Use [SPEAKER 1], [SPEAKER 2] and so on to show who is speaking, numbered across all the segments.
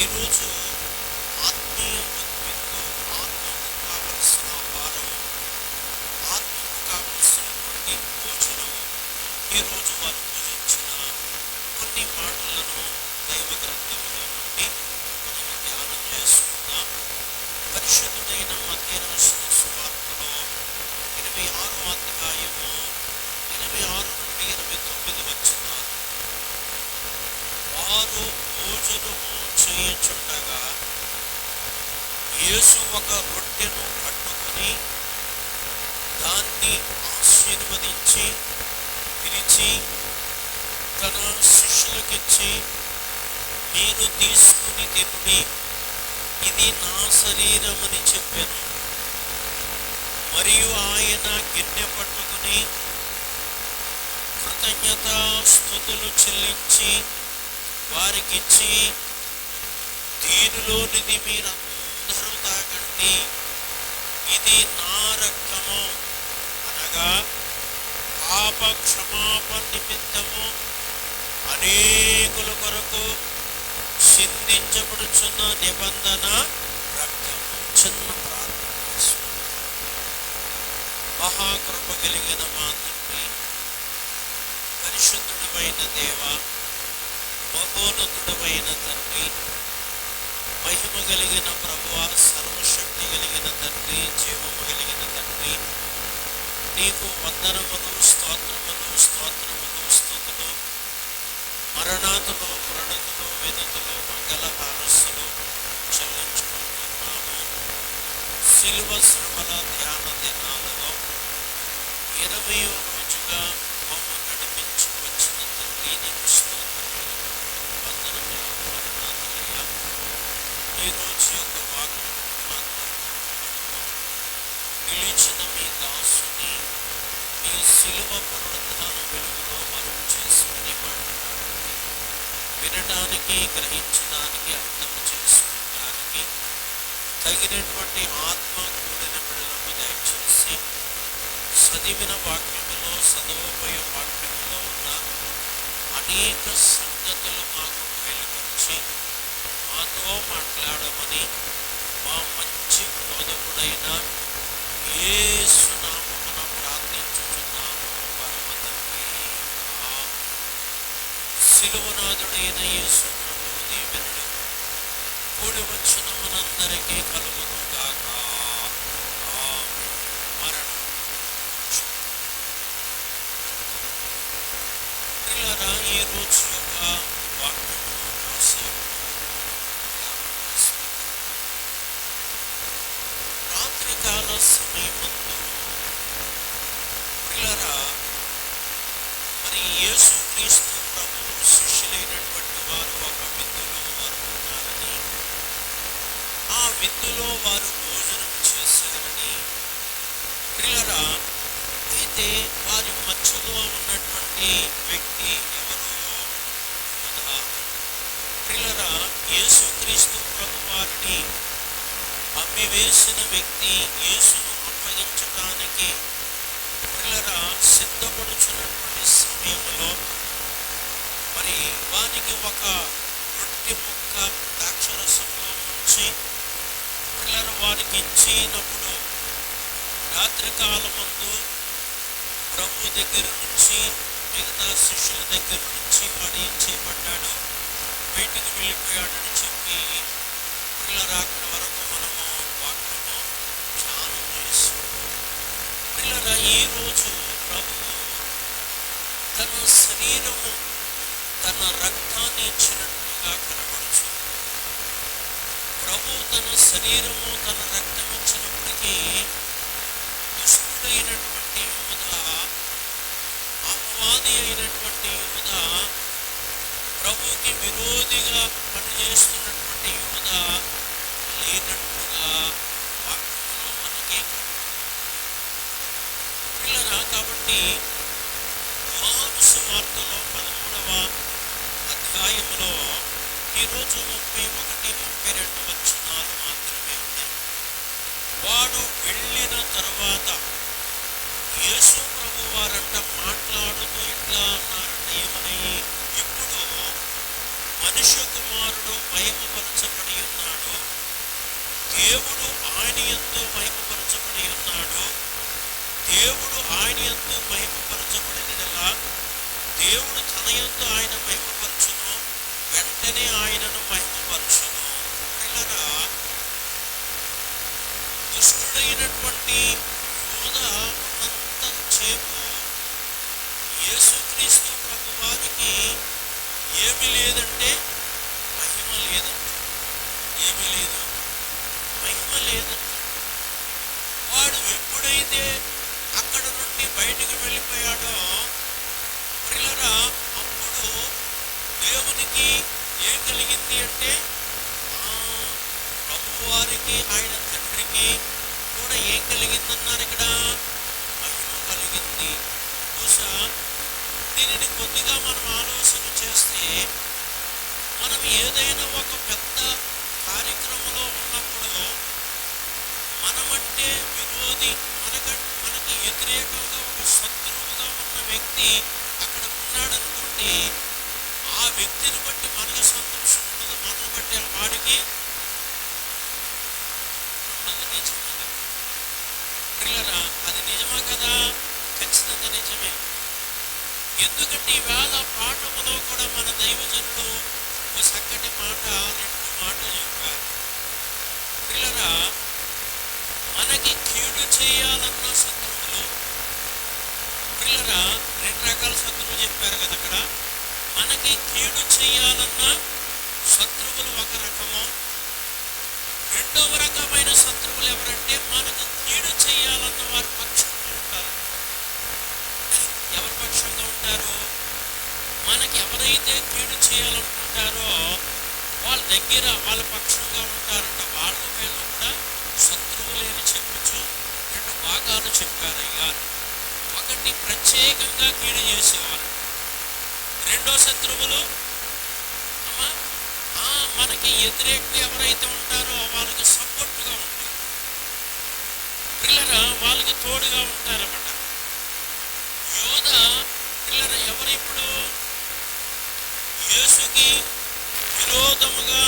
[SPEAKER 1] ఈరోజు ఆత్మీయ విందు, ఆత్మకు కావలసిన ఆహారం, ఆత్మకు కావలసినటువంటి భోజనము, ఈరోజు వారు పూజించిన కొన్ని మాటలను దైవ గ్రంథంలో నుండి మనం ధ్యానం చేసుకుందాం. పరిశుద్ధమైన మత్తయి రాసిన సువార్తలో 26వ అధ్యాయము 26 నుండి 29 వచనాలు. వారు భోజనము చేయుచుండగా యేసు ఒక రొట్టెను పట్టుకొని దాన్ని ఆశీర్వదించి పిలిచి తన శిష్యులకిచ్చి, మీరు తీసుకుని తినుడి, ఇది నా శరీరమని చెప్పాను. మరియు ఆయన గిన్నె పట్టుకుని కృతజ్ఞతా స్తుతులు చెల్లించి వారికిచ్చి, దీనిలోనిది మీరందరూ తాగండి, ఇది నా రక్తము, అనగా పాప క్షమాపణ నిమిత్తము అనేకుల కొరకు సిందించబడుచున్న నిబంధన రక్తము. చిన్న ప్రార్థన చేసుకుందాం. మహాకృప కలిగిన మా తండ్రి, పరిశుద్ధుడమైన దేవ, మహోన్నతుడమైన తండ్రి, మహిమ కలిగిన ప్రభువా, సర్వశక్తి కలిగిన తండ్రి, జీవము కలిగిన తండ్రి, నీకు వందనములు, స్తోత్రములు, స్తోత్రములు, స్తుతులు, మరణాతులు, ప్రణతులు, వినతులు, మంగళ హారస్సులు చెల్లించుకుంటున్నాము. శిలువ శ్రమల ధ్యాన దినాలలో 20వ రోజుగా మమ్మ నడిపించి వచ్చిన తండ్రి, నీకు స్తోత్రములు, వందనములు, మరణాతులయ్యా. ఈ రోజు యొక్క వాక్యం మాత్రం పిలిచిన మీ దాసుని మీ శిలువ పునరుద్ధాన వెలుగులో మనం చేసుకుని మాట్లాడండి. వినడానికి, గ్రహించడానికి, అర్థం చేసుకోవడానికి తగినటువంటి ఆత్మ కూడిన బిడ్డలకు దయచేసి, చదివిన వాక్యములో, చదవబోయే వాక్యములో ఉన్న అనేక సంగతులు మాకు వెలుగురించి మాతో మాట్లాడమని మా మంచి బోధకుడైన యేసు నామమున ప్రార్థించుచున్నాము పరమ తండ్రి. శిలువనాథుడైన యేసు ప్రభువు దీవెనలు కూడి వచ్చిన మనందరికీ కలుగును గాక. మరణం. ప్రియులారా, ఈ రోజు యొక్క వాక్యమును కాసేపు రాత్రికాల సమయమందు ప్రియులారా, మరి యేసుక్రీస్తు ప్రభువు శిష్యులైనటువంటి వారు ఒక విందులో వారు ఉన్నారని, ఆ విందులో వారు భోజనం చేశారని ప్రియులారా, అయితే వారి మధ్యలో ఉన్నటువంటి వ్యక్తి ఎవరు? యూదా. ప్రియులారా, యేసుక్రీస్తు ప్రభు వారిని అమ్మివేసిన వ్యక్తి యేసును అప్పగించడానికి ప్రియులారా సిద్ధపడుచున్నటువంటి సమయంలో మరి వానికి ఒక రొట్టె ముక్క ద్రాక్షరసంలో ఉంచి ప్రియులారా వారికి ఇచ్చినప్పుడు, రాత్రికాలమందు ప్రభు దగ్గర నుంచి, మిగతా శిష్యుల దగ్గర నుంచి వాడు ఏం చేయబడ్డాడు? బయటికి వెళ్ళిపోయాడని చెప్పి ప్రియులారా అక్కడి వరకు మనము వాక్యము ధ్యానం చేస్తాం. ప్రియులారా, ఈరోజు ప్రభువు తన శరీరము, తన రక్తాన్ని ఇచ్చినట్లుగా కనబడుతుంది. ప్రభు తన శరీరము, తన రక్తం ఇచ్చినప్పటికీ దుష్టుడైనటువంటి యూదా, అపవాది అయినటువంటి యూదా, ప్రభుకి విరోధిగా పనిచేస్తున్నటువంటి యూదా లేనట్టుగా వాక్యంలో మనకి పిల్లరా. కాబట్టి యోహాను సువార్తలో 13వ అధ్యాయంలో ఈరోజు 31-32 వచనాలు మాత్రమే ఉన్నాయి. వాడు వెళ్ళిన తర్వాత యేసు ప్రభు వారంట మాట్లాడుతూ ఇట్లా అన్నారంట, ఏమని? ఇప్పుడు మనుష్య కుమారుడు మహిమపరచబడి ఉన్నాడో, దేవుడు ఆయన యందు మహిమపరచబడి ఉన్నాడు. దేవుడు ఆయన యందు మహిమపరచబడినలా దేవుడు తన యందు ఆయన మహిమపరచును, వెంటనే ఆయనను మహిమపరచును. పిల్లరా, దుష్టుడైనటువంటి యూదా ఉన్నంత చేపు యేసుక్రీస్తు ప్రభు వారికి ఏమి లేదంటే మహిమ లేదంట. ఏమీ లేదు, మహిమ లేదంట. వాడు ఎప్పుడైతే అక్కడ నుండి బయటికి వెళ్ళిపోయాడో ప్రియులారా, అప్పుడు దేవునికి ఏం కలిగింది అంటే ప్రభువారికి ఆయన తండ్రికి కూడా ఏం కలిగిందన్నారు ఇక్కడ? మహిమ కలిగింది. బహుశా దీనిని కొద్దిగా మనం ఆలోచన చేస్తే, మనం ఏదైనా ఒక పెద్ద కార్యక్రమంలో ఉన్నప్పుడు మనమంటే విరోధి, మనకి వ్యతిరేకంగా ఒక శత్రువుగా ఉన్న వ్యక్తి అక్కడ ఉన్నాడనుకోండి, ఆ వ్యక్తిని బట్టి మనకు సంతోషం ఉండదు, మనల్ని బట్టి వాడికి ఉండదు. నిజంగా పిల్లరా, అది నిజమా కదా? ఖచ్చితంగా నిజమే. ఎందుకంటే ఈవేళ పాఠములో కూడా మన దైవజనులు ఒక చక్కటి మాట, రెండు మాటలు చెప్పారు. పిల్లరా, మనకి కీడు చేయాలన్న శత్రువులు, పిల్లరా రెండు రకాల శత్రువులు చెప్పారు కదా అక్కడ. మనకి కీడు చేయాలన్న శత్రువులు ఒక రకము, రెండవ రకమైన శత్రువులు ఎవరంటే మనకు కీడు చేయాలన్న వారి పక్షంగా ఉంటారు. ఎవరి పక్షంగా ఉంటారు? మనకి ఎవరైతే కీడు చేయాలనుకుంటారో వాళ్ళ దగ్గర వాళ్ళ పక్షంగా ఉంటారంట. వాళ్ళ వీళ్ళు కూడా శత్రువులేని చెప్పచ్చు. రెండు భాగాలు చెప్పారు అయ్యారు. ఒకటి ప్రత్యేకంగా కీడు చేసేవారు, రెండో శత్రువులు మనకి వ్యతిరేకంగా ఎవరైతే ఉంటారో వాళ్ళకి సపోర్ట్గా ఉంటారు. పిల్లరా, వాళ్ళకి తోడుగా ఉంటారన్నమాట. యూదా పిల్లరా ఎవరు ఇప్పుడు యేసుకి విరోధముగా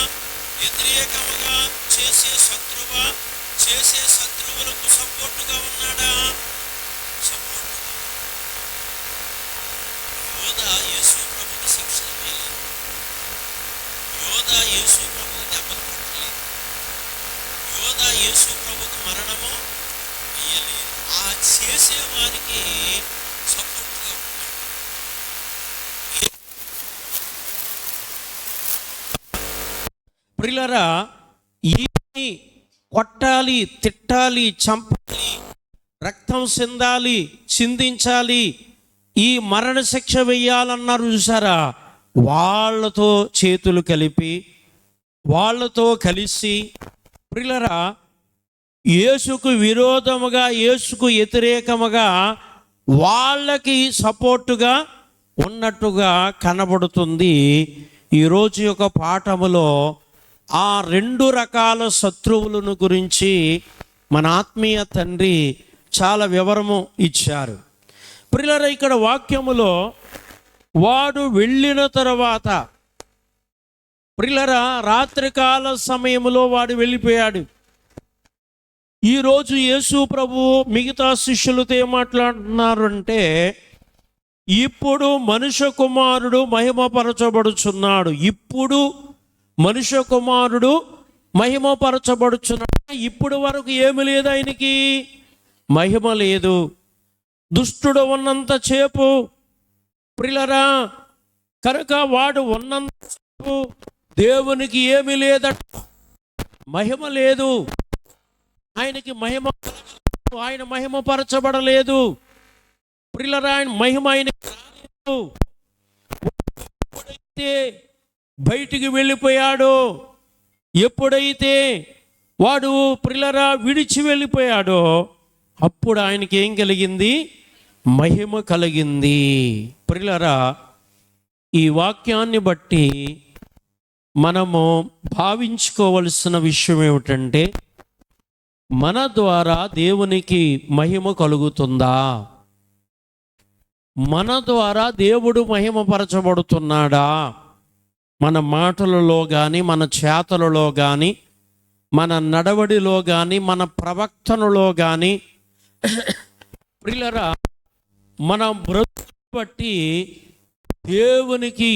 [SPEAKER 1] వ్యతిరేకముగా చేసే శత్రువా, చేసే శత్రువులకు సపోర్టుగా ఉన్నాడా? సపోర్టుగా. యూదా యేసు ప్రభుకి శిక్షణ వేయలేదు, యూదా యేసు ప్రభుకి దెబ్బలు కొట్టలేదు, యూదా యేసు ప్రభుకి మరణము వేయలేదు. ఆ చేసే వారికి సపోర్టుగా ఉన్నాడు. ప్రియులారా, ఈ కొట్టాలి, తిట్టాలి, చంపాలి, రక్తం చిందించాలి, ఈ మరణ శిక్ష వెయ్యాలన్నారు చూసారా? వాళ్ళతో చేతులు కలిపి, వాళ్ళతో కలిసి ప్రియులారా, యేసుకు విరోధముగా, యేసుకు వ్యతిరేకముగా వాళ్ళకి సపోర్టుగా ఉన్నట్టుగా కనబడుతుంది. ఈరోజు యొక్క పాఠములో ఆ రెండు రకాల శత్రువులను గురించి మన ఆత్మీయ తండ్రి చాలా వివరము ఇచ్చారు. ప్రియులారా, ఇక్కడ వాక్యములో వాడు వెళ్ళిన తర్వాత ప్రియులారా, రాత్రికాల సమయంలో వాడు వెళ్ళిపోయాడు. ఈరోజు యేసు ప్రభు మిగతా శిష్యులతో ఏం మాట్లాడుతున్నారు అంటే, ఇప్పుడు మనుష్య కుమారుడు మహిమపరచబడుచున్నాడు. ఇప్పుడు మనుష్య కుమారుడు మహిమపరచబడుచున్నాడు. ఇప్పుడు వరకు ఏమి లేదు, ఆయనకి మహిమ లేదు. దుష్టుడు ఉన్నంత చేపు ప్రియులారా, కనుక వాడు ఉన్నంత సేపు దేవునికి ఏమి లేదట, మహిమ లేదు. ఆయనకి మహిమ, ఆయన మహిమపరచబడలేదు. ప్రియులారా, ఆయన మహిమ ఆయనకి రాలేదు. ఎప్పుడైతే బయటికి వెళ్ళిపోయాడో, ఎప్పుడైతే వాడు ప్రియులారా విడిచి వెళ్ళిపోయాడో, అప్పుడు ఆయనకి ఏం కలిగింది? మహిమ కలిగింది. ప్రియులారా, ఈ వాక్యాన్ని బట్టి మనము భావించుకోవలసిన విషయం ఏమిటంటే, మన ద్వారా దేవునికి మహిమ కలుగుతుందా? మన ద్వారా దేవుడు మహిమపరచబడుతున్నాడా? మన మాటలలో కానీ, మన చేతలలో కానీ, మన నడవడిలో కానీ, మన ప్రవర్తనలో కానీ, ప్రియులారా, మన బ్రతుకు బట్టి దేవునికి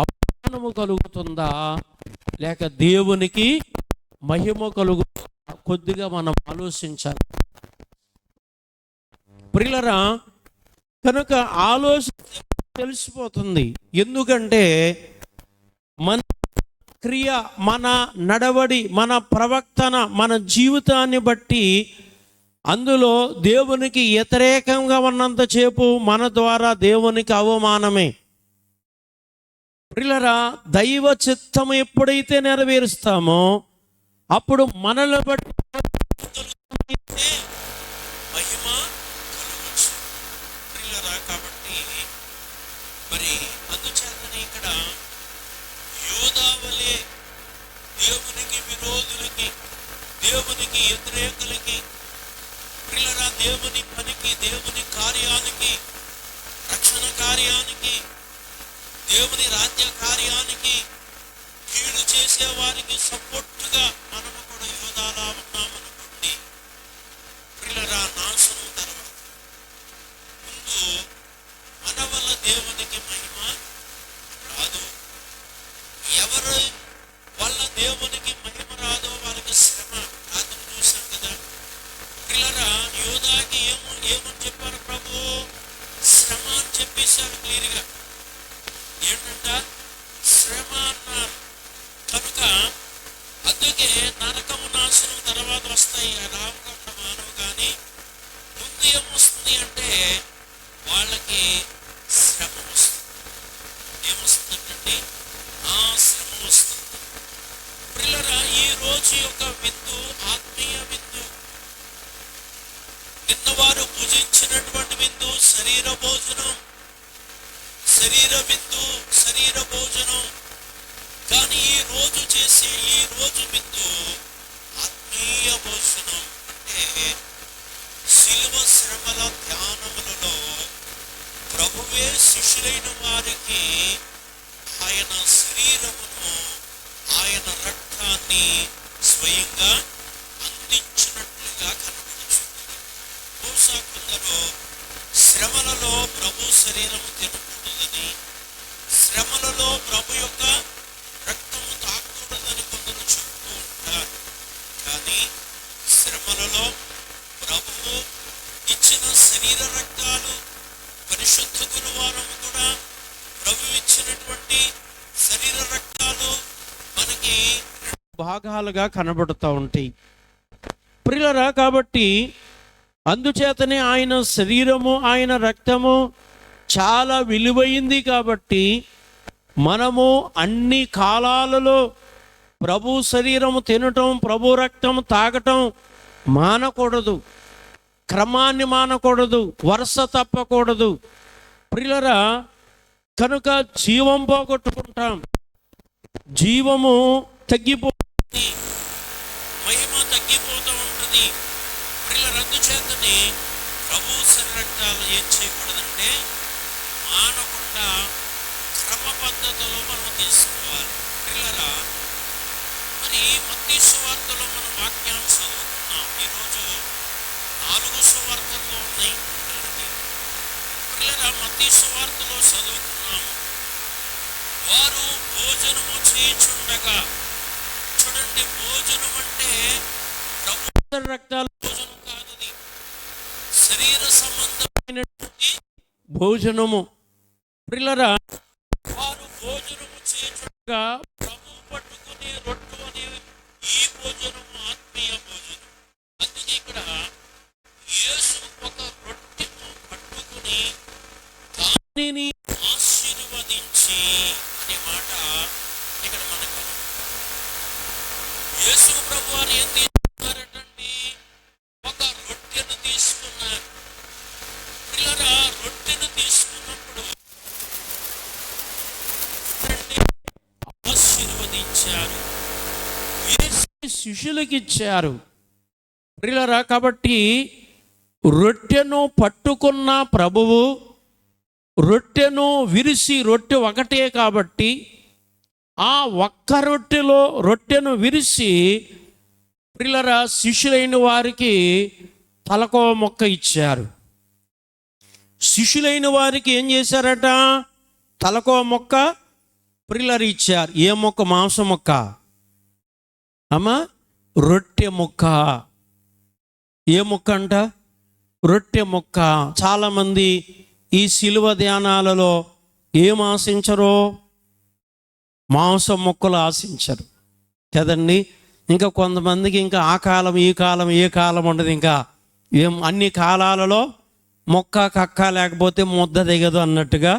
[SPEAKER 1] అవమానము కలుగుతుందా లేక దేవునికి మహిమ కలుగుతుందా కొద్దిగా మనం ఆలోచించాలి. ప్రియులారా, కనుక ఆలోచన తెలిసిపోతుంది. ఎందుకంటే మన క్రియ, మన నడవడి, మన ప్రవర్తన, మన జీవితాన్ని బట్టి అందులో దేవునికి వ్యతిరేకంగా ఉన్నంతసేపు మన ద్వారా దేవునికి అవమానమే. ప్రియులారా, దైవ చిత్తము ఎప్పుడైతే నెరవేరుస్తామో అప్పుడు మనల్ని బట్టి మహిమ కలుగొచ్చు. ప్రియులారా, కాబట్టి మరి అందుచేతనే ఇక్కడ యోధావలే దేవునికి విరోధులకి, దేవునికి వ్యతిరేకులకి, ప్రియులారా, దేవుని పనికి, దేవుని కార్యానికి, రక్షణ కార్యానికి, దేవుని రాజ్య కార్యానికి కీడు చేసే వారికి సపోర్టుగా మనము కూడా యోధాలా ఉన్నామనుకోండి. ప్రియులారా, నాశనం తర్వాత ముందు మన వల్ల దేవునికి మహిమ రాదు. ఎవరు వల్ల దేవునికి మహిమ రాదో వాళ్ళకి శ్రమ. రాత్రి చూసాం కదా. ప్రియులారా, యోధాకి ఏమని చెప్పారు ప్రభు? శ్రమ అని చెప్పేశారు క్లియర్గా. ఏంటంట? శ్రమ అన్నారు. కనుక అందుకే నరకము నాశనం తర్వాత వస్తాయి రామకన్న మానవు. కానీ ముందు ఏమొస్తుంది అంటే వాళ్ళకి శ్రమ వస్తుంది. ఏమొస్తుందండి? శ్రమ వస్తుంది. ప్రియులారా, ఈ రోజు యొక్క విందు ఆత్మీయ విందు, నిన్నవారు భుజించినటువంటి విందు శరీర భోజనం, శరీర విందు, శరీర భోజనం. కానీ ఈ రోజు చేసే ఈ రోజు విందు ఆత్మీయ భోజనం. అంటే శిలువ శ్రమల ధ్యానములలో ప్రభువే శిష్యులైన వారికి ఆయన శరీరమును, ఆయన రక్తాన్ని స్వయంగా అందించినట్లుగా కనబడుచున్నది. బహుశా కొందరు శ్రమలలో ప్రభు శరీరము తినకూడదని, శ్రమలలో ప్రభు యొక్క రక్తము తాకూడదని కొందరు చెప్తూ ఉంటారు. కానీ శ్రమలలో ప్రభువు ఇచ్చిన శరీర రక్తాలు, పరిశుద్ధ గురువారము కూడా ప్రభు ఇచ్చినటువంటి శరీర రక్తాలు మనకి భాగాలుగా కనబడుతూ ఉంటాయి. ప్రియులారా, కాబట్టి అందుచేతనే ఆయన శరీరము, ఆయన రక్తము చాలా విలువైంది. కాబట్టి మనము అన్ని కాలాలలో ప్రభు శరీరము తినటం, ప్రభు రక్తం తాగటం మానకూడదు. క్రమాన్ని మానకూడదు, వరుస తప్పకూడదు. ప్రియులారా, కనుక జీవం పోగొట్టుకుంటాం, జీవము తగ్గిపోతుంది, మహిమ తగ్గిపోతూ ఉంటుంది. ప్రియులారా, అందుచేతనే ప్రభు శరీర రక్తాలు ఏం చేయకూడదంటే మానకుండా క్రమ పద్ధతిలో మనం తీసుకోవాలి. ప్రియులారా, మరి మత్తయి సువార్తలో మనం వాక్యాన్ని చదువుకున్నాం. ఈరోజు 4 సువార్తల్లో ఉన్నాయి. ప్రియులారా, మత్తయి సువార్తలో చదువుకున్నాం. వారు భోజనము చేయుచుండగా, చూడండి, భోజనం అంటే ప్రభు రక్తాల భోజనం కాదు, శరీర సంబంధమైనటువంటి భోజనము. ప్రియులారా, వారు భోజనము చేయుచుండగా ప్రభు పట్టుకునే రొట్టె అనే ఈ భోజనము ఆత్మీయ భోజనం. అందుకే ఇక్కడ యేసు ఒక రొట్టెను పట్టుకుని దానిని ఆశీర్వదించి అనే మాట ఇక్కడ మనకు. యేసు ప్రభు వారు ఏం తీసుకున్నారటండి? ఒక రొట్టెను తీసుకున్నారు. ప్రియులారా, రొట్టెను తీసుకున్నప్పుడు ఆశీర్వదించారు, శిష్యులకు ఇచ్చారు. ప్రియులారా, కాబట్టి రొట్టెను పట్టుకున్న ప్రభువు రొట్టెను విరిసి, రొట్టె ఒకటే కాబట్టి ఆ ఒక్క రొట్టెను విరిచి ప్రియులారా శిష్యులైన వారికి తలకో మొక్క ఇచ్చారు. శిష్యులైన వారికి ఏం చేశారట? తలకో మొక్క ప్రియులారు ఇచ్చారు. ఏ మొక్క? మాంసం మొక్క అమ్మా, రొట్టె మొక్క. ఏ మొక్క అంట? రొట్టె మొక్క. చాలామంది ఈ శిలువ ధ్యానాలలో ఏం ఆశించరు? మాంసం మొక్కలు ఆశించరు కదండి. ఇంకా కొంతమందికి ఇంకా ఆ కాలం ఈ కాలం ఏ కాలం ఉండదు. ఇంకా ఏం అన్ని కాలాలలో మొక్క కక్క లేకపోతే ముద్ద దిగదు అన్నట్టుగా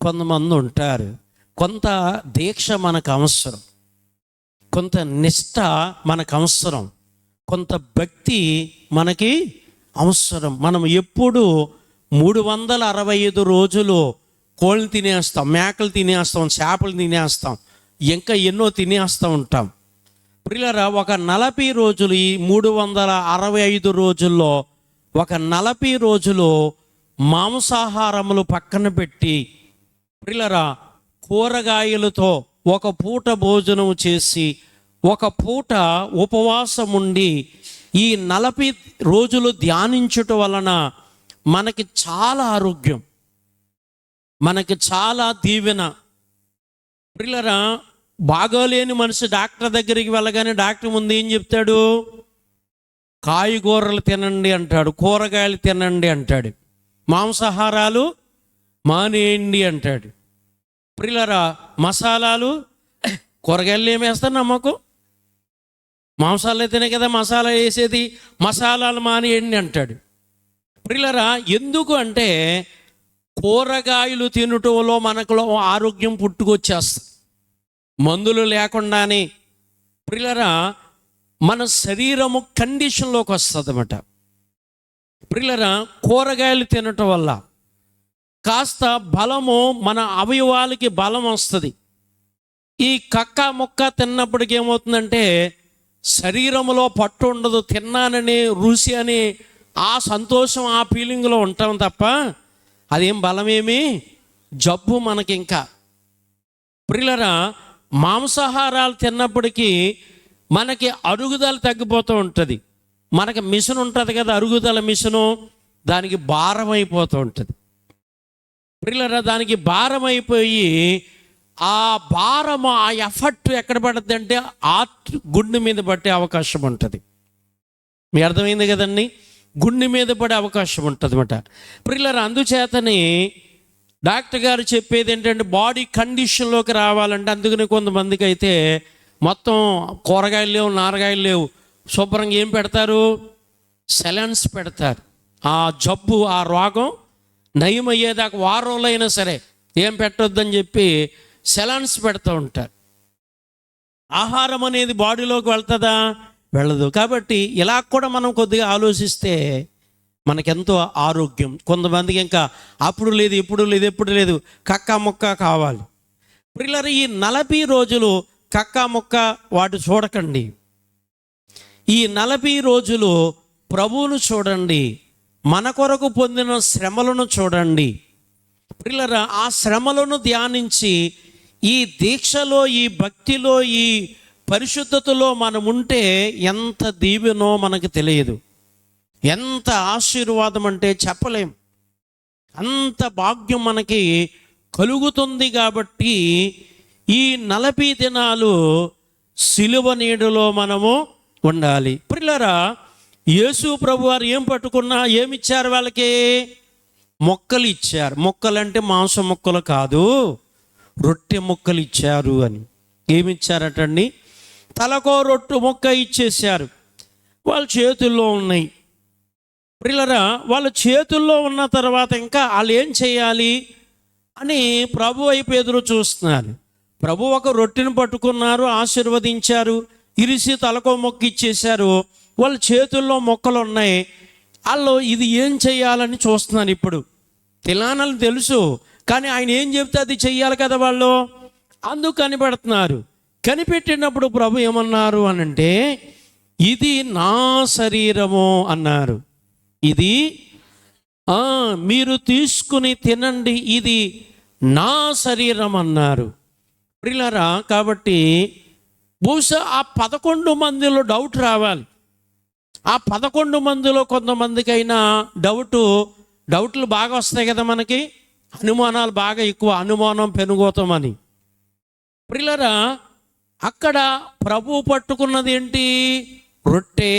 [SPEAKER 1] కొంతమంది ఉంటారు. కొంత దీక్ష మనకు అవసరం, కొంత నిష్ఠ మనకు అవసరం, కొంత భక్తి మనకి అవసరం. మనం ఎప్పుడు 365 రోజులు కోళ్ళు తినేస్తాం, మేకలు తినేస్తాం, చేపలు తినేస్తాం, ఇంకా ఎన్నో తినేస్తూ ఉంటాం. ప్రియులారా, ఒక 40 రోజులు, ఈ 365 రోజుల్లో ఒక 40 రోజులు మాంసాహారములు పక్కన పెట్టి ప్రియులారా కూరగాయలతో ఒక పూట భోజనం చేసి ఒక పూట ఉపవాసం ఉండి ఈ 40 రోజులు ధ్యానించటం వలన మనకి చాలా ఆరోగ్యం, మనకి చాలా దీవెన. ప్రియులారా, బాగోలేని మనిషి డాక్టర్ దగ్గరికి వెళ్ళగానే డాక్టర్ ముందు ఏం చెప్తాడు? కాయగూరలు తినండి అంటాడు, కూరగాయలు తినండి అంటాడు, మాంసాహారాలు మానేయండి అంటాడు. ప్రియులారా, మసాలాలు, కూరగాయలు ఏమేస్తాను నమ్మకం, మాంసాలు అయితేనే కదా మసాలా వేసేది, మసాలాలు మానేయండి అంటాడు. ప్రియులారా, ఎందుకు అంటే కూరగాయలు తినటంలో మనకులో ఆరోగ్యం పుట్టుకొచ్చేస్తుంది. మందులు లేకుండానే ప్రియులారా మన శరీరము కండిషన్లోకి వస్తుంది అన్నమాట. ప్రియులారా, కూరగాయలు తినటం వల్ల కాస్త బలము, మన అవయవాలకి బలం వస్తుంది. ఈ కక్క ముక్క తిన్నప్పటికి ఏమవుతుందంటే శరీరంలో పట్టు ఉండదు, తిన్నానని రుచి అని ఆ సంతోషం, ఆ ఫీలింగ్లో ఉంటాం తప్ప అదేం బలమేమి జబ్బు మనకి. ఇంకా ప్రియులారా, మాంసాహారాలు తిన్నప్పటికీ మనకి అరుగుదల తగ్గిపోతూ ఉంటుంది. మనకి మిషన్ ఉంటుంది కదా, అరుగుదల మిషను, దానికి భారం అయిపోతూ ఉంటుంది. ప్రియులారా, దానికి భారం అయిపోయి ఆ భారము, ఆ ఎఫర్ట్ ఎక్కడ పడుతుంది అంటే గుండె మీద పట్టే అవకాశం ఉంటుంది. మీ అర్థమైంది కదండి, గుండె మీద పడే అవకాశం ఉంటుంది అన్నమాట. ప్రియులారా, అందుచేతని డాక్టర్ గారు చెప్పేది ఏంటంటే బాడీ కండిషన్లోకి రావాలంటే, అందుకని కొంతమందికి అయితే మొత్తం కూరగాయలు లేవు, నారగాయలు లేవు, శుభ్రంగా ఏం పెడతారు? సెలన్స్ పెడతారు. ఆ జబ్బు, ఆ రోగం నయం అయ్యేదాకా వారంలో అయినా సరే ఏం పెట్టొద్దని చెప్పి సెలన్స్ పెడుతూ ఉంటారు. ఆహారం అనేది బాడీలోకి వెళ్తుందా? వెళ్ళదు. కాబట్టి ఇలా కూడా మనం కొద్దిగా ఆలోచిస్తే మనకెంతో ఆరోగ్యం. కొంతమందికి ఇంకా అప్పుడు లేదు, ఇప్పుడు లేదు, ఎప్పుడు లేదు, కక్క ముక్క కావాలి. ప్రియులారా, ఈ 40 రోజులు కక్క ముక్క వాటి చూడకండి. ఈ 40 రోజులు ప్రభువును చూడండి, మన కొరకు పొందిన శ్రమలను చూడండి. ప్రియులారా, ఆ శ్రమలను ధ్యానించి ఈ దీక్షలో, ఈ భక్తిలో, ఈ పరిశుద్ధతలో మనం ఉంటే ఎంత దీవెనో మనకు తెలియదు, ఎంత ఆశీర్వాదం అంటే చెప్పలేం. అంత భాగ్యం మనకి కలుగుతుంది. కాబట్టి ఈ 40 దినాలు సిలువ నీడలో మనము ఉండాలి. ప్రియులారా, యేసు ప్రభు వారు ఏం పట్టుకున్నా ఏమిచ్చారు? వాళ్ళకి మొక్కలు ఇచ్చారు. మొక్కలు అంటే మాంసం మొక్కలు కాదు, రొట్టె మొక్కలు ఇచ్చారు. అని ఏమిచ్చారటండి? తలకో రొట్టె మొక్క ఇచ్చేశారు. వాళ్ళ చేతుల్లో ఉన్నాయి. ప్రియులారా, వాళ్ళ చేతుల్లో ఉన్న తర్వాత ఇంకా వాళ్ళు ఏం చేయాలి అని ప్రభు వైపు ఎదురు చూస్తున్నారు. ప్రభు ఒక రొట్టెను పట్టుకున్నారు, ఆశీర్వదించారు, ఇరిసి తలకో మొక్క ఇచ్చేశారు. వాళ్ళ చేతుల్లో మొక్కలు ఉన్నాయి. వాళ్ళు ఇది ఏం చేయాలని చూస్తున్నారు. ఇప్పుడు తినాలని తెలుసు, కానీ ఆయన ఏం చెప్తే అది చెయ్యాలి కదా వాళ్ళు, అందుకు కనిపెడుతున్నారు. కనిపెట్టినప్పుడు ప్రభు ఏమన్నారు అనంటే, ఇది నా శరీరము అన్నారు. ఇది మీరు తీసుకుని తినండి, ఇది నా శరీరం అన్నారు. ప్రియులారా, కాబట్టి బహుశా ఆ 11 మందిలో డౌట్ రావాలి. ఆ 11 మందిలో కొంతమందికైనా డౌట్లు బాగా వస్తాయి కదా మనకి, అనుమానాలు బాగా ఎక్కువ, అనుమానం పెనుగోతామని. ప్రియులారా, అక్కడ ప్రభువు పట్టుకున్నది ఏంటి? రొట్టె.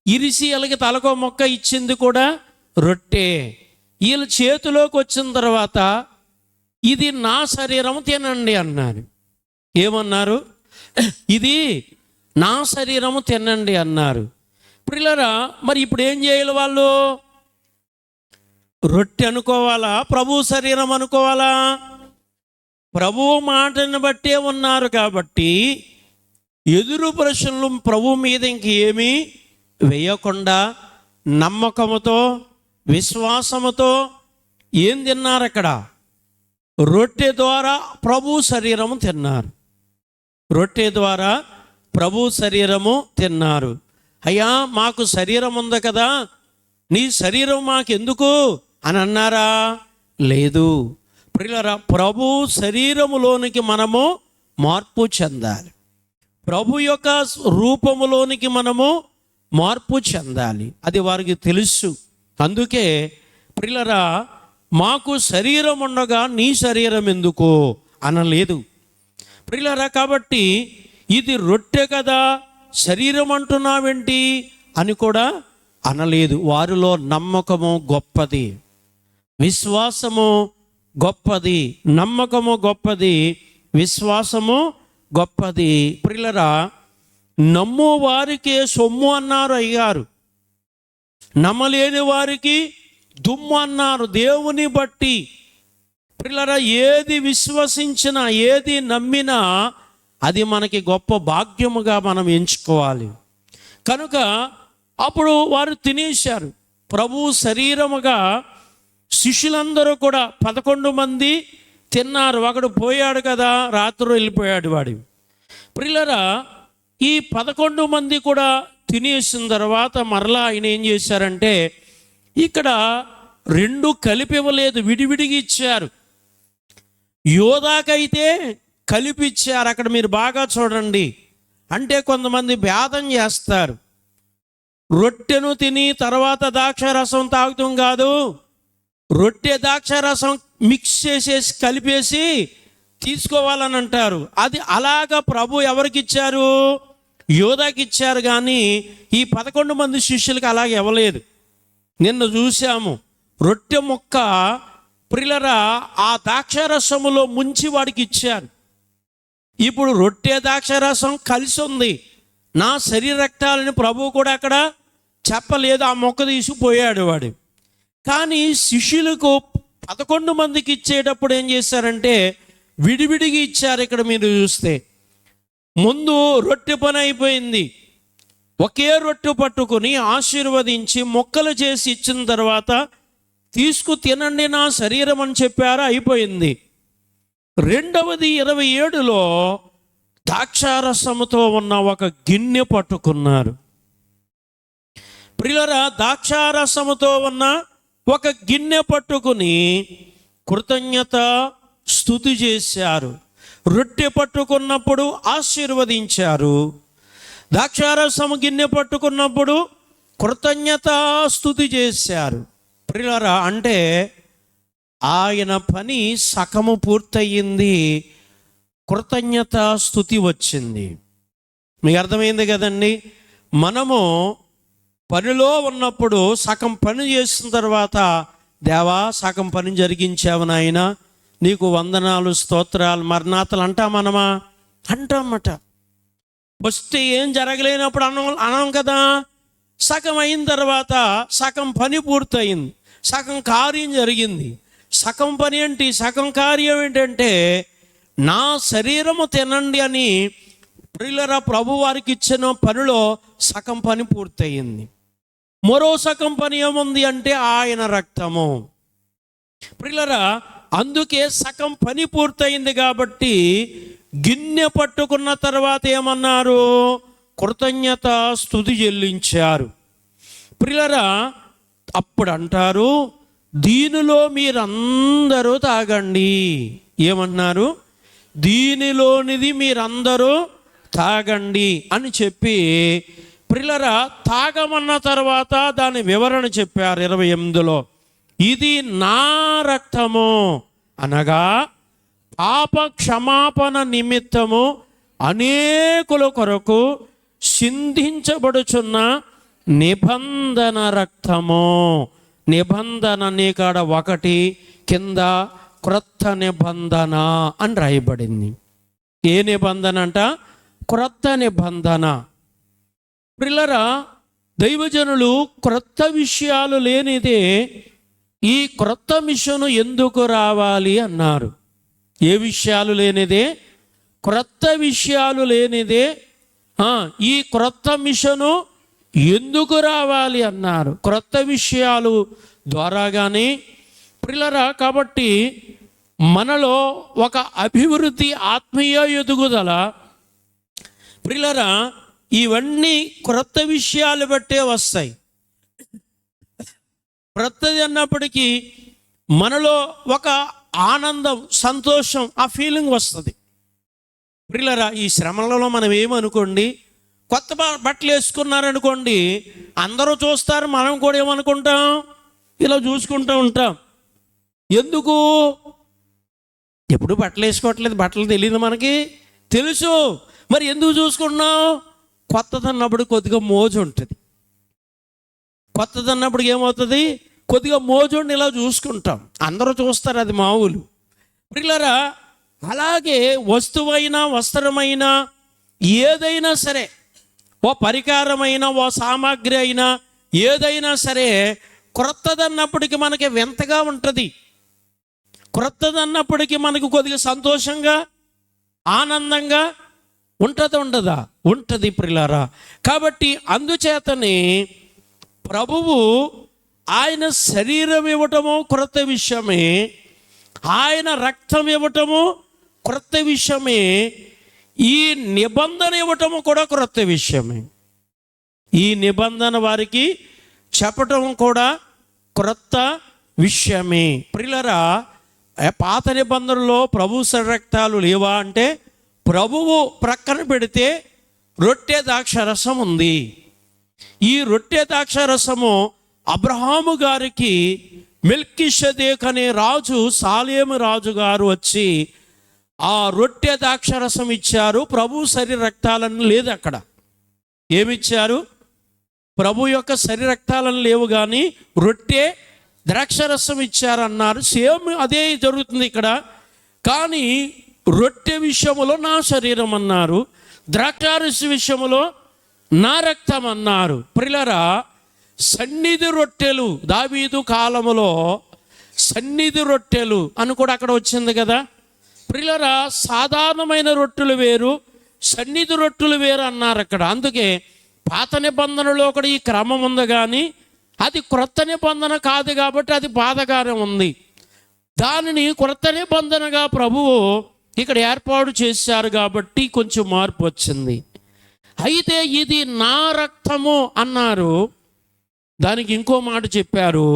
[SPEAKER 1] ఇరిసి వాళ్ళకి తలకో మొక్క ఇచ్చింది కూడా రొట్టె. వీళ్ళ చేతిలోకి వచ్చిన తర్వాత ఇది నా శరీరం తినండి అన్నారు. ఏమన్నారు? ఇది నా శరీరము తినండి అన్నారు. ప్రియులారా, మరి ఇప్పుడు ఏం చేయాలి వాళ్ళు? రొట్టె అనుకోవాలా, ప్రభు శరీరం అనుకోవాలా? ప్రభువు మాటను బట్టే ఉన్నారు కాబట్టి ఎదురు ప్రశ్నలు ప్రభు మీద ఇంకేమీ వేయకుండా నమ్మకముతో, విశ్వాసముతో ఏం తిన్నారు? అక్కడ రొట్టె ద్వారా ప్రభు శరీరము తిన్నారు. రొట్టె ద్వారా ప్రభు శరీరము తిన్నారు. అయ్యా, మాకు శరీరం ఉంది కదా, నీ శరీరం మాకెందుకు అని అన్నారా? లేదు. ప్రియులారా, ప్రభు శరీరములోనికి మనము మార్పు చెందాలి. ప్రభు యొక్క రూపములోనికి మనము మార్పు చెందాలి. అది వారికి తెలుసు. అందుకే ప్రియులారా, మాకు శరీరం ఉండగా నీ శరీరం ఎందుకు అనలేదు. ప్రియులారా, కాబట్టి ఇది రొట్టె కదా, శరీరం అంటున్నావేంటి అని కూడా అనలేదు. వారిలో నమ్మకము గొప్పది, విశ్వాసము గొప్పది, నమ్మకము గొప్పది, విశ్వాసము గొప్పది. ప్రియులారా, నమ్ము వారికే సొమ్ము అన్నారు అయ్యారు, నమ్మలేని వారికి దుమ్ము అన్నారు. దేవుని బట్టి ప్రియులారా, ఏది విశ్వసించినా, ఏది నమ్మినా అది మనకి గొప్ప భాగ్యముగా మనం ఎంచుకోవాలి. కనుక అప్పుడు వారు తినేశారు. ప్రభు శరీరముగా శిష్యులందరూ కూడా 11 మంది తిన్నారు. ఒకడు పోయాడు కదా, రాత్రి వెళ్ళిపోయాడు వాడు. ప్రియులారా, ఈ 11 మంది కూడా తినేసిన తర్వాత మరలా ఆయన ఏం చేశారంటే, ఇక్కడ 2 కలిపి ఇవ్వలేదు, విడివిడిగా ఇచ్చారు. యోధాకైతే కలిపి ఇచ్చారు. అక్కడ మీరు బాగా చూడండి. అంటే కొంతమంది భేదం చేస్తారు. రొట్టెను తిని తర్వాత ద్రాక్షారసం తాగుతాం కాదు, రొట్టె ద్రాక్షారసం మిక్స్ చేసేసి కలిపేసి తీసుకోవాలని అంటారు. అది అలాగా ప్రభు ఎవరికి ఇచ్చారు? యోధాకి ఇచ్చారు. కానీ ఈ 11 మంది శిష్యులకి అలాగే ఇవ్వలేదు. నిన్న చూసాము, రొట్టె ముక్క ప్రియులారా ఆ ద్రాక్షారసములో ముంచి వాడికి ఇచ్చారు. ఇప్పుడు రొట్టె ద్రాక్షారసం కలిసి ఉంది, నా శరీర రక్తాలని ప్రభువు కూడా అక్కడ చెప్పలేదు. ఆ మొక్క తీసుకుపోయాడు వాడు. కానీ శిష్యులకు 11 మందికి ఇచ్చేటప్పుడు ఏం చేశారంటే విడివిడిగా ఇచ్చారు. ఇక్కడ మీరు చూస్తే ముందు రొట్టె పని అయిపోయింది. ఒకే రొట్టె పట్టుకొని ఆశీర్వదించి మొక్కలు చేసి ఇచ్చిన తర్వాత తీసుకు తినండి నా శరీరం అని చెప్పారు, అయిపోయింది. రెండవది 27లో ద్రాక్షారసముతో ఉన్న ఒక గిన్నె పట్టుకున్నారు. ప్రియులారా, ద్రాక్షారసముతో ఉన్న ఒక గిన్నె పట్టుకుని కృతజ్ఞత స్తుతి చేశారు. రొట్టె పట్టుకున్నప్పుడు ఆశీర్వదించారు. ద్రాక్షారసము గిన్నె పట్టుకున్నప్పుడు కృతజ్ఞత స్తుతి చేశారు. ప్రియులారా, అంటే ఆయన పని సగము పూర్తయింది, కృతజ్ఞత స్తుతి వచ్చింది. మీకు అర్థమైంది కదండి. మనము పనిలో ఉన్నప్పుడు సగం పని చేసిన తర్వాత, దేవా సగం పని జరిగించావు నాయన, నీకు వందనాలు, స్తోత్రాలు, మరణాతలు అంటామనమా? అంటామట. వస్తే ఏం జరగలేనప్పుడు అనం కదా. సగం అయిన తర్వాత సగం పని పూర్తయింది, సగం కార్యం జరిగింది. సగం పని ఏంటి, సగం కార్యం ఏంటంటే నా శరీరము తినండి అని ప్రియులారా ప్రభు వారికి ఇచ్చిన పనిలో సగం పని పూర్తయింది. మరో సగం పని ఏముంది అంటే ఆయన రక్తము. ప్రియులారా, అందుకే సగం పని పూర్తయింది కాబట్టి గిన్నె పట్టుకున్న తర్వాత ఏమన్నారు? కృతజ్ఞత స్తుతి చెల్లించారు. ప్రియులారా, అప్పుడు అంటారు, దీనిలో మీరందరూ తాగండి. ఏమన్నారు? దీనిలోనిది మీరందరూ తాగండి అని చెప్పి, ప్రియులారా, తాగమన్న తర్వాత దాని వివరణ చెప్పారు 28లో. ఇది నా రక్తము, అనగా పాప క్షమాపణ నిమిత్తము అనేకుల కొరకు సింధించబడుచున్న నిబంధన రక్తము. నిబంధన నీకాడ 1 కింద క్రొత్త నిబంధన అని రాయబడింది. ఏ నిబంధన అంట? క్రొత్త నిబంధన. ప్రియులారా, దైవజనులు క్రొత్త విషయాలు లేనిదే ఈ క్రొత్త మిషను ఎందుకు రావాలి అన్నారు. ఏ విషయాలు లేనిదే? క్రొత్త విషయాలు లేనిదే ఈ క్రొత్త మిషను ఎందుకు రావాలి అన్నారు. క్రొత్త విషయాలు ద్వారాగానే ప్రియులారా, కాబట్టి మనలో ఒక అభివృద్ధి, ఆత్మీయ ఎదుగుదల. ప్రియులారా, ఇవన్నీ క్రొత్త విషయాలు బట్టే వస్తాయి. క్రొత్తది అన్నప్పటికీ మనలో ఒక ఆనందం, సంతోషం, ఆ ఫీలింగ్ వస్తుంది. ప్రియులారా, ఈ శ్రమలలో మనం ఏమనుకోండి, కొత్త బట్టలు వేసుకున్నారనుకోండి, అందరూ చూస్తారు, మనం కూడా ఏమనుకుంటాం, ఇలా చూసుకుంటూ ఉంటాం. ఎందుకు? ఎప్పుడు బట్టలు వేసుకోవట్లేదు, బట్టలు తెలియదు మనకి, తెలుసు. మరి ఎందుకు చూసుకుంటున్నాం? కొత్తదన్నప్పుడు కొద్దిగా మోజు ఉంటుంది. కొత్తదన్నప్పుడు ఏమవుతుంది? కొద్దిగా మోజుండి ఇలా చూసుకుంటాం, అందరూ చూస్తారు, అది మామూలు. ప్రియులారా, అలాగే వస్తువైనా, వస్త్రమైనా, ఏదైనా సరే, ఓ పరికారమైన, ఓ సామాగ్రి అయినా, ఏదైనా సరే క్రొత్తదన్నప్పటికీ మనకి వింతగా ఉంటుంది. క్రొత్తదన్నప్పటికీ మనకు కొద్దిగా సంతోషంగా, ఆనందంగా ఉండదా? ఉంటుంది ప్రియులారా. కాబట్టి అందుచేతనే ప్రభువు ఆయన శరీరం ఇవ్వటము క్రొత్త విషయమే, ఆయన రక్తం ఇవ్వటము క్రొత్త విషయమే, ఈ నిబంధన ఇవ్వటము కూడా క్రొత్త విషయమే. ఈ నిబంధన వారికి చెప్పటం కూడా క్రొత్త విషయమే. ప్రియులారా, పాత నిబంధనలో ప్రభు రక్తాలు లేవా అంటే, ప్రభువు ప్రక్కన పెడితే రొట్టె ద్రాక్షరసం ఉంది. ఈ రొట్టె ద్రాక్షరసము అబ్రహాము గారికి మెల్కీషెదెకు అనే రాజు, సాలేము రాజు గారు వచ్చి ఆ రొట్టె ద్రాక్షరసం ఇచ్చారు. ప్రభు శరీర రక్తాలను లేదు అక్కడ. ఏమిచ్చారు? ప్రభు యొక్క శరీర రక్తాలను లేవు, కానీ రొట్టె ద్రాక్షరసం ఇచ్చారన్నారు. సేమ్ అదే జరుగుతుంది ఇక్కడ. కానీ రొట్టె విషయములో నా శరీరం అన్నారు, ద్రాక్షారస విషయములో నా రక్తం అన్నారు. ప్రియులారా, సన్నిధి రొట్టెలు, దావీదు కాలములో సన్నిధి రొట్టెలు అని కూడా అక్కడ వచ్చింది కదా. ప్రియులారా, సాధారణమైన రొట్టెలు వేరు, సన్నిధి రొట్టెలు వేరు అన్నారు అక్కడ. అందుకే పాత నిబంధనలో కూడా ఈ క్రమం ఉంది, కానీ అది క్రొత్త నిబంధన కాదు కాబట్టి అది బాధగానే ఉంది. దానిని క్రొత్త నిబంధనగా ప్రభువు ఇక్కడ ఏర్పాటు చేశారు కాబట్టి కొంచెం మార్పు వచ్చింది. అయితే ఇది నా రక్తము అన్నారు. దానికి ఇంకో మాట చెప్పారు,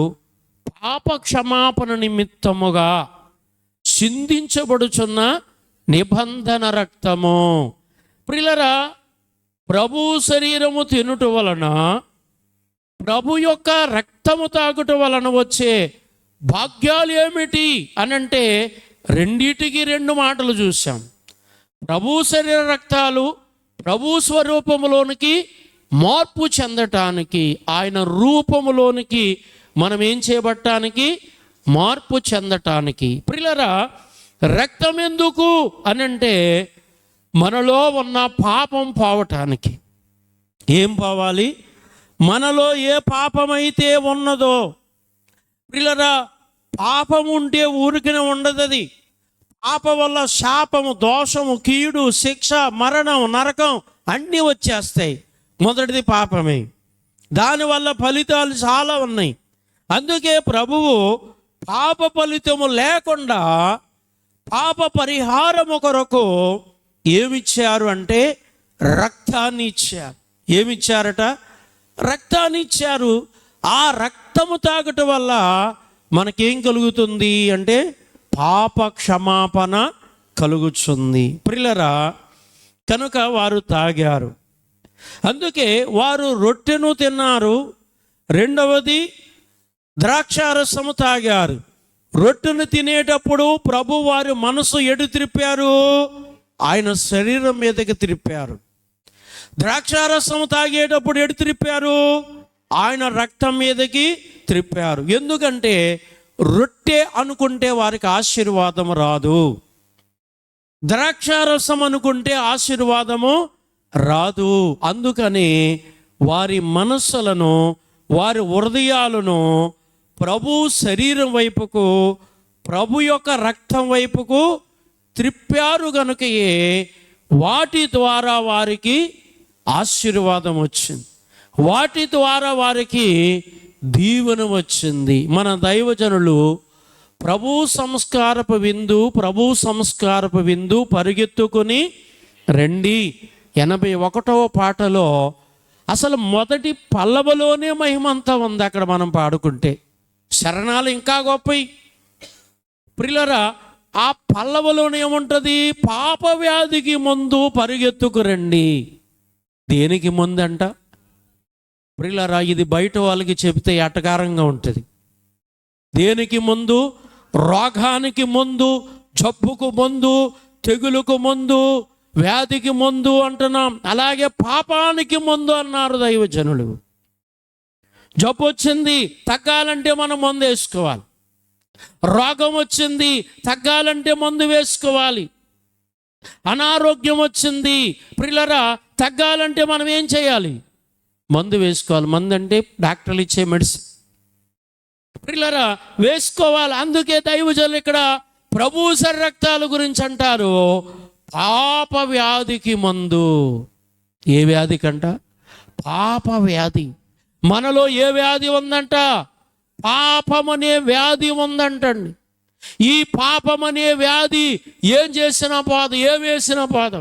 [SPEAKER 1] పాప క్షమాపణ నిమిత్తముగా సింధించబడుచున్న నిబంధన రక్తము. ప్రియులారా, ప్రభు శరీరము తినుట వలన, ప్రభు యొక్క రక్తము తాగుట వలన వచ్చే భాగ్యాలు ఏమిటి అనంటే, రెండిటికి 2 మాటలు చూసాం. ప్రభు శరీర రక్తాలు ప్రభు స్వరూపములోనికి మార్పు చెందటానికి, ఆయన రూపములోనికి మనం ఏం చేయబట్టానికి? మార్పు చెందటానికి. ప్రియులారా, రక్తం ఎందుకు అనంటే మనలో ఉన్న పాపం పోవటానికి. ఏం పోవాలి? మనలో ఏ పాపమైతే ఉన్నదో, ప్రియులారా, పాపం ఉంటే ఊరికనే ఉండదు. అది పాపం వల్ల శాపము, దోషము, కీడు, శిక్ష, మరణం, నరకం అన్నీ వచ్చేస్తాయి. మొదటిది పాపమే. దానివల్ల ఫలితాలు చాలా ఉన్నాయి. అందుకే ప్రభువు పాప ఫలితము లేకుండా పాప పరిహారము కొరకు ఏమిచ్చారు అంటే రక్తాన్ని ఇచ్చారు. ఏమిచ్చారట? రక్తాన్ని ఇచ్చారు. ఆ రక్తము తాగటం వల్ల మనకేం కలుగుతుంది అంటే పాప క్షమాపణ కలుగుచుంది. ప్రియులారా, కనుక వారు తాగారు. అందుకే వారు రొట్టెను తిన్నారు, రెండవది ద్రాక్షారసము తాగారు. రొట్టెను తినేటప్పుడు ప్రభు వారి మనసు ఎటు త్రిప్పారు? ఆయన శరీరం మీదకి త్రిప్పారు. ద్రాక్షారసం తాగేటప్పుడు ఎటు త్రిప్పారు? ఆయన రక్తం మీదకి త్రిప్పారు. ఎందుకంటే రొట్టె అనుకుంటే వారికి ఆశీర్వాదం రాదు, ద్రాక్షారసం అనుకుంటే ఆశీర్వాదము రాదు. అందుకని వారి మనస్సులను, వారి హృదయాలను ప్రభు శరీరం వైపుకు, ప్రభు యొక్క రక్తం వైపుకు త్రిప్పారు. గనుకయే వాటి ద్వారా వారికి ఆశీర్వాదం వచ్చింది, వాటి ద్వారా వారికి దీవెన వచ్చింది. మన దైవజనులు ప్రభు సంస్కారపు విందు పరిగెత్తుకుని రండి 81వ పాటలో అసలు మొదటి పల్లవలోనే మహిమంతా ఉంది. అక్కడ మనం పాడుకుంటే శరణాలు ఇంకా గొప్పవి. ప్రియులారా, ఆ పల్లవలోనే ఏముంటుంది? పాప వ్యాధికి ముందు పరిగెత్తుకు రండి. దేనికి ముందంట? ప్రియులారా, ఇది బయట వాళ్ళకి చెబితే ఎటకారంగా ఉంటుంది. దేనికి ముందు? రోగానికి ముందు, జబ్బుకు ముందు, తెగులుకు ముందు, వ్యాధికి ముందు అంటున్నాం. అలాగే పాపానికి ముందు అన్నారు దైవజనులు. జబ్బు వచ్చింది, తగ్గాలంటే మనం మందు వేసుకోవాలి. రోగం వచ్చింది, తగ్గాలంటే మందు వేసుకోవాలి. అనారోగ్యం వచ్చింది ప్రియులారా, తగ్గాలంటే మనం ఏం చేయాలి? మందు వేసుకోవాలి. మందు అంటే డాక్టర్లు ఇచ్చే మెడిసిన్. ప్రియులారా, వేసుకోవాలి. అందుకే దైవజనులు ఇక్కడ ప్రభు శరీరక్తాల గురించి అంటారు, పాప వ్యాధికి మందు. ఏ వ్యాధి కంట? పాప వ్యాధి. మనలో ఏ వ్యాధి ఉందంట? పాపమనే వ్యాధి ఉందంటండి. ఈ పాపమనే వ్యాధి ఏం చేసినా పోదు, ఏం వేసినా పోదు.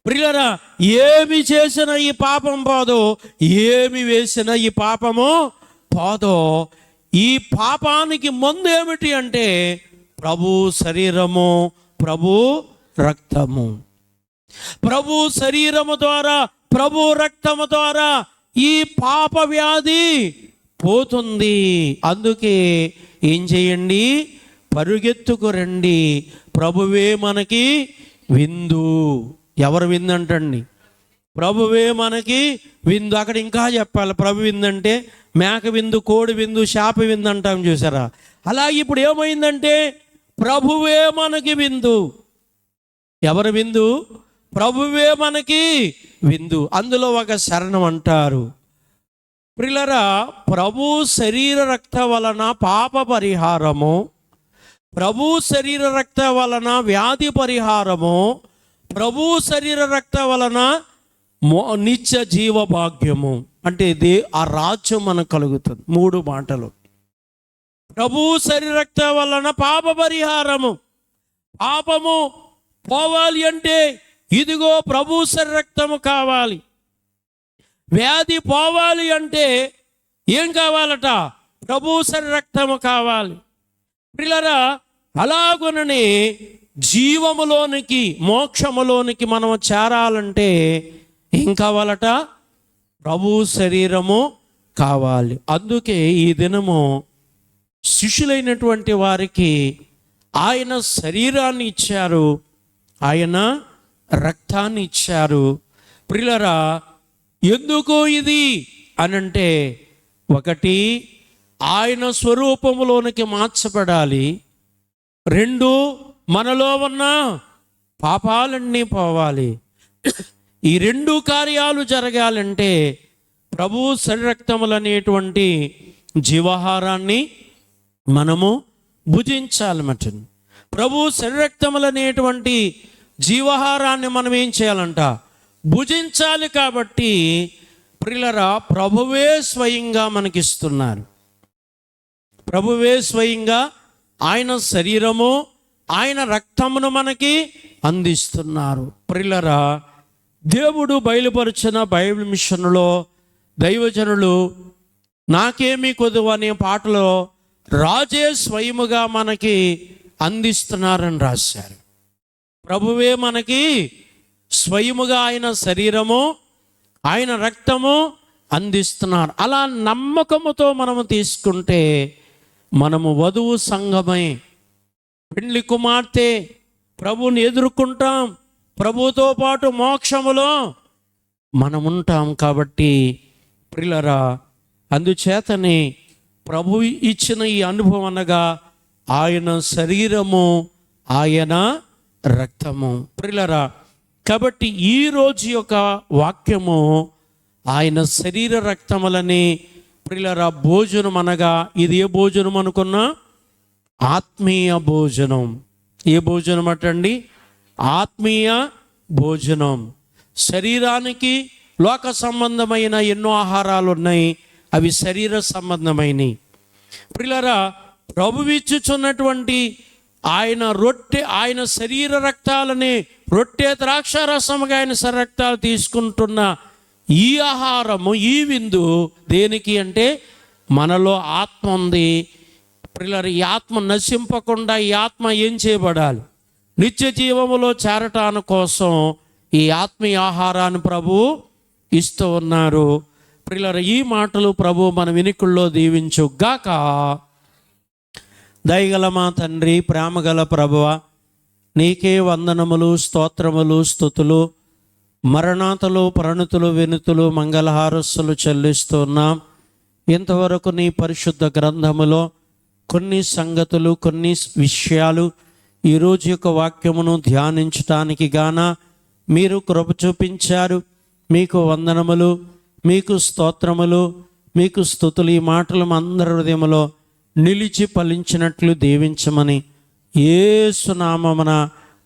[SPEAKER 1] ప్రియులారా, ఏమి చేసినా ఈ పాపం పోదు, ఏమి వేసినా ఈ పాపము పోదు. ఈ పాపానికి మందు ఏమిటి అంటే ప్రభు శరీరము, ప్రభు రక్తము. ప్రభు శరీరము ద్వారా, ప్రభు రక్తము ద్వారా ఈ పాప వ్యాధి పోతుంది. అందుకే ఏం చేయండి? పరుగెత్తుకు రండి, ప్రభువే మనకి విందు. ఎవరు విందు అంటండి? ప్రభువే మనకి విందు. అక్కడ ఇంకా చెప్పాలి, ప్రభు విందు అంటే మేక విందు, కోడి విందు, శాప విందు అంటాం చూసారా? అలాగే ఇప్పుడు ఏమైందంటే ప్రభువే మనకి విందు. ఎవరు విందు? ప్రభువే మనకి విందు. అందులో ఒక శరణం అంటారు. ప్రియులారా, ప్రభు శరీర రక్త వలన పాప పరిహారము, ప్రభు శరీర రక్త వలన వ్యాధి పరిహారము, ప్రభు శరీర రక్త వలన నిత్య జీవ భాగ్యము. అంటే ఇది ఆ రాజ్యం మనకు కలుగుతుంది. 3 మాటలు. ప్రభు శరీర రక్త వలన పాప పరిహారము. పాపము పోవాలి అంటే ఇదిగో ప్రభు శరీర రక్తము కావాలి. వ్యాధి పోవాలి అంటే ఏం కావాలట? ప్రభు శరీర రక్తము కావాలి. ప్రియులారా, అలాగునని జీవములోనికి, మోక్షములోనికి మనం చేరాలంటే ఏం కావాలట? ప్రభు శరీరము కావాలి. అందుకే ఈ దినము శిష్యులైనటువంటి వారికి ఆయన శరీరాన్ని ఇచ్చారు, ఆయన రక్తాన్ని ఇచ్చారు. ప్రియులారా, ఎందుకు ఇది అనంటే, ఒకటి ఆయన స్వరూపములోనికి మార్చబడాలి, 2 మనలో ఉన్న పాపాలన్నీ పోవాలి. ఈ 2 కార్యాలు జరగాలంటే ప్రభు శరీరక్తములు అనేటువంటి జీవాహారాన్ని మనము భుజించాలన్నమాట. ప్రభు శరీరక్తములు అనేటువంటి జీవాహారాన్ని మనం ఏం చేయాలంట? భుజించాలి. కాబట్టి ప్రియులారా, ప్రభువే స్వయంగా మనకిస్తున్నారు. ప్రభువే స్వయంగా ఆయన శరీరము, ఆయన రక్తమును మనకి అందిస్తున్నారు. ప్రియులారా, దేవుడు బయలుపరిచిన బైబిల్ మిషన్లో దైవజనులు నాకేమీ కొదువు అనే పాటలో రాజే స్వయముగా మనకి అందిస్తున్నారని రాశారు. ప్రభువే మనకి స్వయముగా ఆయన శరీరము, ఆయన రక్తము అందిస్తున్నారు. అలా నమ్మకముతో మనము తీసుకుంటే మనము వధువు సంఘమై పెండ్లి కుమార్తె ప్రభువుని ఎదుర్కొంటాం. ప్రభువుతో పాటు మోక్షములో మనముంటాం. కాబట్టి ప్రియులారా, అందుచేతనే ప్రభు ఇచ్చిన ఈ అనుభవం అనగా ఆయన శరీరము, ఆయన రక్తము. ప్రియులారా, కాబట్టి ఈరోజు యొక్క వాక్యము ఆయన శరీర రక్తములని, ప్రియులారా, భోజనం అనగా ఇది ఏ భోజనం అనుకున్నా? ఆత్మీయ భోజనం. ఏ భోజనం అటండి? ఆత్మీయ భోజనం. శరీరానికి లోక సంబంధమైన ఎన్నో ఆహారాలు ఉన్నాయి, అవి శరీర సంబంధమైనవి. ప్రియులారా, ప్రభువిచ్చుచున్నటువంటి ఆయన రొట్టె, ఆయన శరీర రక్తాలని రొట్టె ద్రాక్షారసముగా ఆయన రక్తాలు తీసుకుంటున్న ఈ ఆహారము, ఈ విందు దేనికి అంటే మనలో ఆత్మ ఉంది. ప్రియులారా, ఈ ఆత్మ నశింపకుండా ఈ ఆత్మ ఏం చేయబడాలి? నిత్య జీవములో చేరటాని కోసం ఈ ఆత్మీయ ఆహారాన్ని ప్రభువు ఇస్తూ ఉన్నారు. ప్రియులారా, ఈ మాటలు ప్రభు మన వినికుల్లో దీవించుగాక. దయగల మా తండ్రి, ప్రేమగల ప్రభువా, నీకే వందనములు, స్తోత్రములు, స్తుతులు, మరణాతలు, ప్రణతులు, వినుతులు, మంగళహారస్సులు చెల్లిస్తున్నాం. ఇంతవరకు నీ పరిశుద్ధ గ్రంథములో కొన్ని సంగతులు, కొన్ని విషయాలు ఈరోజు యొక్క వాక్యమును ధ్యానించటానికి గాన మీరు కృప చూపించారు. మీకు వందనములు, మీకు స్తోత్రములు, మీకు స్తుతులు. ఈ మాటలు అందరి హృదయములో నిలిచి ఫలించినట్లు దీవించమని యేసు నామమున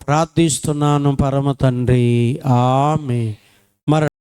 [SPEAKER 1] ప్రార్థిస్తున్నాను పరమ తండ్రి. ఆమేన్.